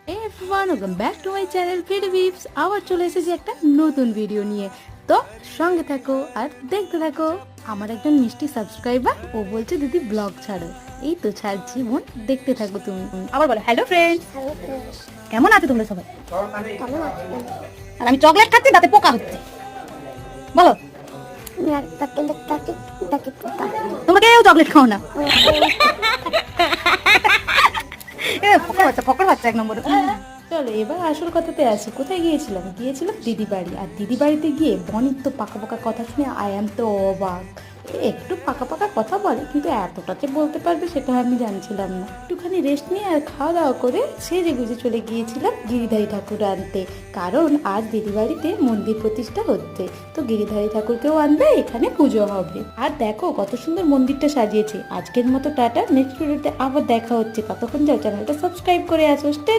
Everyone, welcome back to my channel ফিড ভিপস। আবার চলে এসেছি একটা নতুন ভিডিও নিয়ে। তো সঙ্গে থাকো আর দেখতে থাকো। আমার একজন মিষ্টি সাবস্ক্রাইবার, ও বলছে দিদি ব্লগ ছাড়ো। এই তো ছাড়ছি বোন, দেখতে থাকো তুমি। আবার বলো হ্যালো ফ্রেন্ডস, কেমন আছো তোমরা সবাই? আর আমি চকলেট খাচ্ছি, তাতে পোকা হচ্ছে। বলো, তোমরা কেউ চকলেট খাও না? ফকর বাচ্চা এক নম্বর। চলো এবার আসল কথাতে আসি। কোথায় গিয়েছিলাম দিদি বাড়ি। আর দিদি বাড়িতে গিয়ে বনির তো পাকা পাকা কথা শুনে আই এম তো অবাক। একটু পাকা পাকা কথা বলে, কিন্তু এতটা যে বলতে পারবে সেটা আমি জানছিলাম না। একটুখানি রেস্ট নিয়ে আর খাওয়া দাওয়া করে সেজে গুজে চলে গিয়েছিলাম গিরিধারী ঠাকুর আনতে। কারণ আজ দিদি বাড়িতে মন্দির প্রতিষ্ঠা হচ্ছে, তো গিরিধারী ঠাকুরকেও আনবে, এখানে পুজো হবে। আর দেখো কত সুন্দর মন্দিরটা সাজিয়েছে। আজকের মতো টাটা, নেক্সট ভিডিওতে আবার দেখা হচ্ছে। ততক্ষণ যাও চ্যানেলটা সাবস্ক্রাইব করে আসো। স্টে